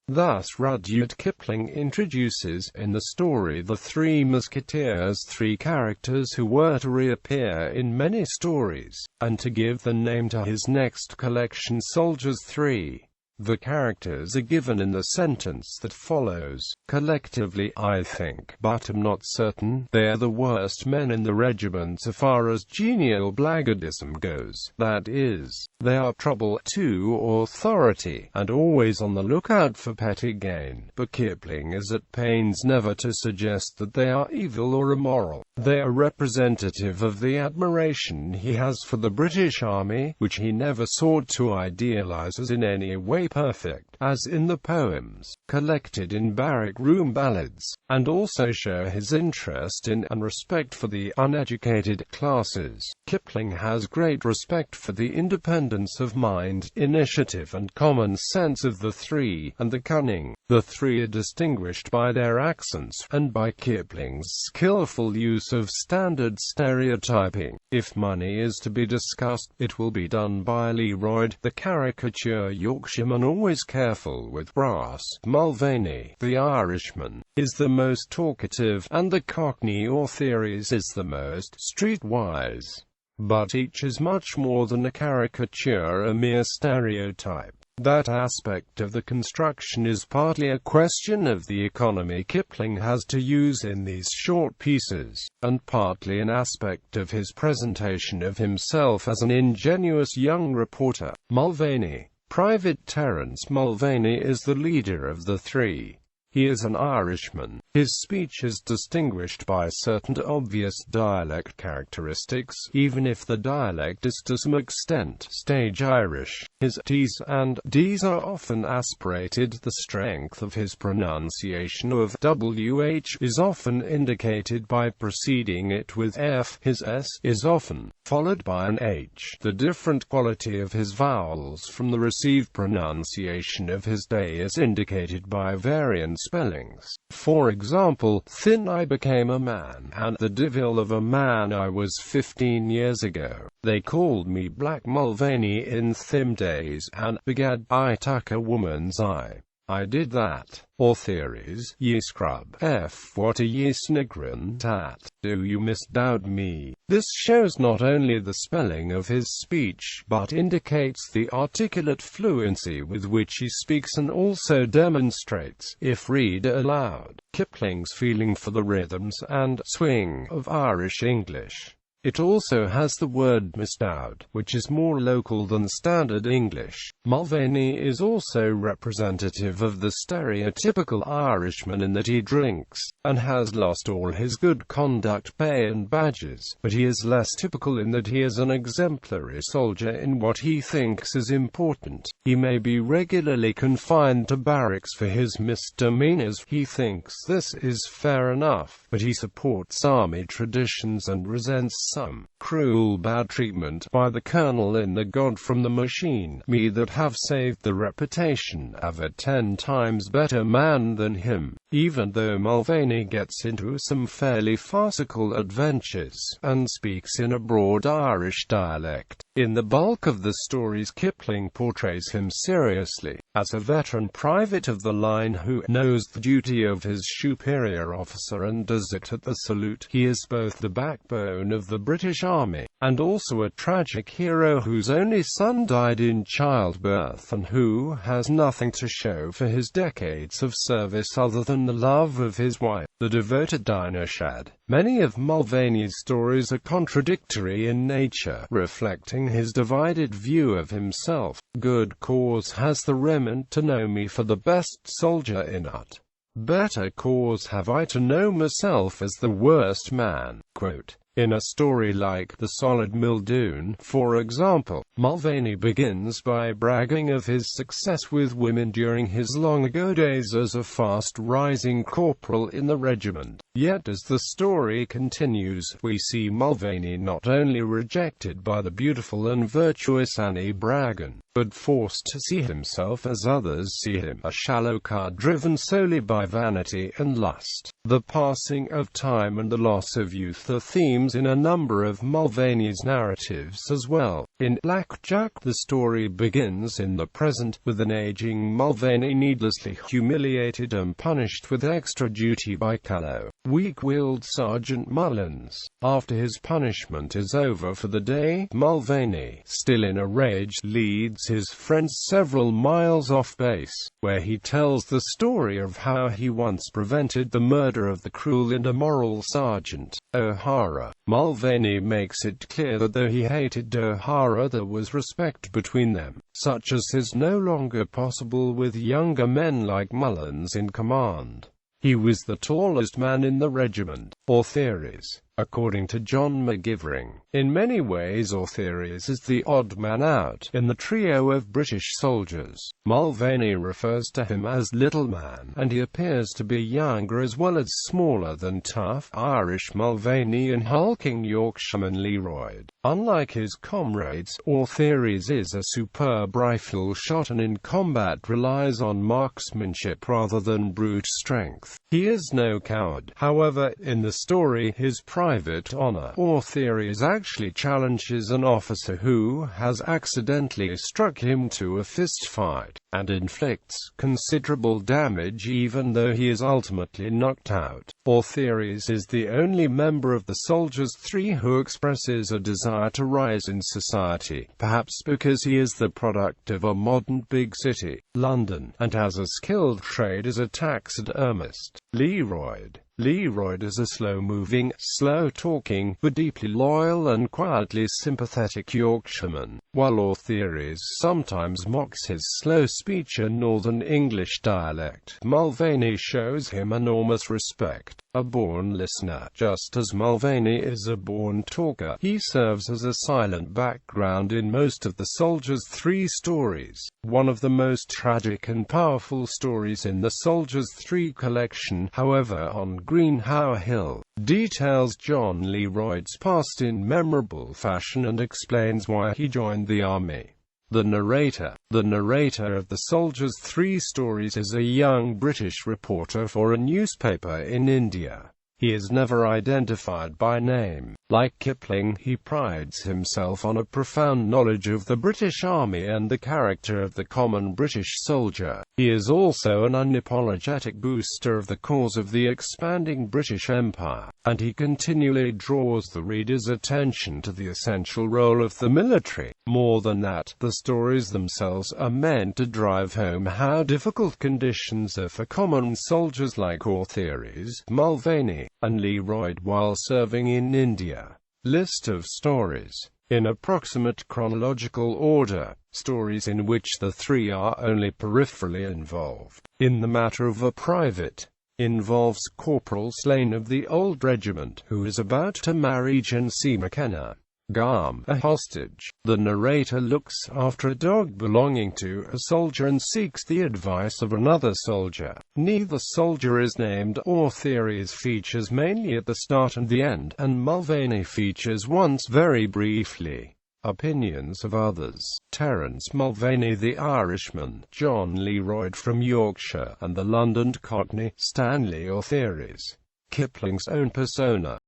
Thus Rudyard Kipling introduces in the story the Three Musketeers, three characters who were to reappear in many stories, and to give the name to his next collection, Soldiers Three. The characters are given in the sentence that follows: collectively, I think, but am not certain, they are the worst men in the regiment so far as genial blackguardism goes, that is, they are trouble to authority, and always on the lookout for petty gain. But Kipling is at pains never to suggest that they are evil or immoral. They are representative of the admiration he has for the British Army, which he never sought to idealise as in any way perfect, as in the poems collected in Barrack-Room Ballads, and also show his interest in and respect for the uneducated classes. Kipling has great respect for the independence of mind, initiative and common sense of the three, and the cunning. The three are distinguished by their accents, and by Kipling's skillful use of standard stereotyping. If money is to be discussed, it will be done by Learoyd, the caricature Yorkshireman always careful with brass. Mulvaney, the Irishman, is the most talkative, and the Cockney Ortheris is the most streetwise. But each is much more than a caricature, a mere stereotype. That aspect of the construction is partly a question of the economy Kipling has to use in these short pieces, and partly an aspect of his presentation of himself as an ingenuous young reporter. Mulvaney. Private Terence Mulvaney is the leader of the three. He is an Irishman. His speech is distinguished by certain obvious dialect characteristics, even if the dialect is to some extent stage Irish. His T's and D's are often aspirated. The strength of his pronunciation of WH is often indicated by preceding it with F. His S is often followed by an H. The different quality of his vowels from the received pronunciation of his day is indicated by variant spellings. For example, thin I became a man, and the devil of a man I was 15 years ago. They called me Black Mulvaney in thim days, and begad I tuck a woman's eye. I did that. Ortheris, ye scrub. F. What are ye sniggering at? Do you misdoubt me? This shows not only the spelling of his speech, but indicates the articulate fluency with which he speaks, and also demonstrates, if read aloud, Kipling's feeling for the rhythms and swing of Irish English. It also has the word misdoubt, which is more local than standard English. Mulvaney is also representative of the stereotypical Irishman in that he drinks, and has lost all his good conduct pay and badges, but he is less typical in that he is an exemplary soldier in what he thinks is important. He may be regularly confined to barracks for his misdemeanors. He thinks this is fair enough, but he supports army traditions and resents some cruel bad treatment by the colonel in The God from the Machine Me that have saved the reputation of a 10 times better man than him. Even though Mulvaney gets into some fairly farcical adventures, and speaks in a broad Irish dialect, in the bulk of the stories Kipling portrays him seriously, as a veteran private of the line who knows the duty of his superior officer and does it at the salute. He is both the backbone of the British Army, and also a tragic hero whose only son died in childbirth and who has nothing to show for his decades of service other than the love of his wife, the devoted Dinah Shadd. Many of Mulvaney's stories are contradictory in nature, reflecting his divided view of himself. Good cause has the remnant to know me for the best soldier in it. Better cause have I to know myself as the worst man. Quote, in a story like The Solid Muldoon, for example, Mulvaney begins by bragging of his success with women during his long-ago days as a fast-rising corporal in the regiment. Yet as the story continues, we see Mulvaney not only rejected by the beautiful and virtuous Annie Braggan, but forced to see himself as others see him, a shallow card driven solely by vanity and lust. The passing of time and the loss of youth are themes in a number of Mulvaney's narratives as well. In Blackjack, the story begins in the present, with an aging Mulvaney needlessly humiliated and punished with extra duty by callow, weak-willed Sergeant Mullins. After his punishment is over for the day, Mulvaney, still in a rage, leads his friends several miles off base, where he tells the story of how he once prevented the murder of the cruel and immoral Sergeant O'Hara. Mulvaney makes it clear that though he hated O'Hara, there was respect between them, such as is no longer possible with younger men like Mullins in command. He was the tallest man in the regiment. Ortheris. According to John McGivering, in many ways Ortheris is the odd man out in the trio of British soldiers. Mulvaney refers to him as Little Man, and he appears to be younger as well as smaller than tough Irish Mulvaney and hulking Yorkshireman Learoyd. Unlike his comrades, Ortheris is a superb rifle shot and in combat relies on marksmanship rather than brute strength. He is no coward. However, in the story His Private Honor, Ortheris actually challenges an officer who has accidentally struck him to a fist fight, and inflicts considerable damage even though he is ultimately knocked out. Ortheris is the only member of the Soldiers Three who expresses a desire to rise in society, perhaps because he is the product of a modern big city, London, and has a skilled trade as a taxidermist. Learoyd. Learoyd is a slow-moving, slow-talking, but deeply loyal and quietly sympathetic Yorkshireman, while Ortheris sometimes mocks his slow speech and Northern English dialect. Mulvaney shows him enormous respect. A born listener, just as Mulvaney is a born talker, he serves as a silent background in most of the Soldiers Three stories. One of the most tragic and powerful stories in the Soldiers Three collection, however, on Greenhow Hill, details John Learoyd's past in memorable fashion and explains why he joined the army. The narrator. The narrator of the Soldiers Three stories is a young British reporter for a newspaper in India. He is never identified by name. Like Kipling, he prides himself on a profound knowledge of the British Army and the character of the common British soldier. He is also an unapologetic booster of the cause of the expanding British Empire, and he continually draws the reader's attention to the essential role of the military. More than that, the stories themselves are meant to drive home how difficult conditions are for common soldiers like Ortheris, Mulvaney, and Learoyd while serving in India. List of stories. In approximate chronological order, stories in which the three are only peripherally involved. In the matter of a private, involves Corporal Slane of the old regiment, who is about to marry Jane C. McKenna. Garm, a hostage. The narrator looks after a dog belonging to a soldier and seeks the advice of another soldier. Neither soldier is named. Ortheris features mainly at the start and the end, and Mulvaney features once very briefly. Opinions of others. Terence Mulvaney the Irishman, John Learoyd from Yorkshire, and the London Cockney, Stanley Ortheris. Kipling's own persona.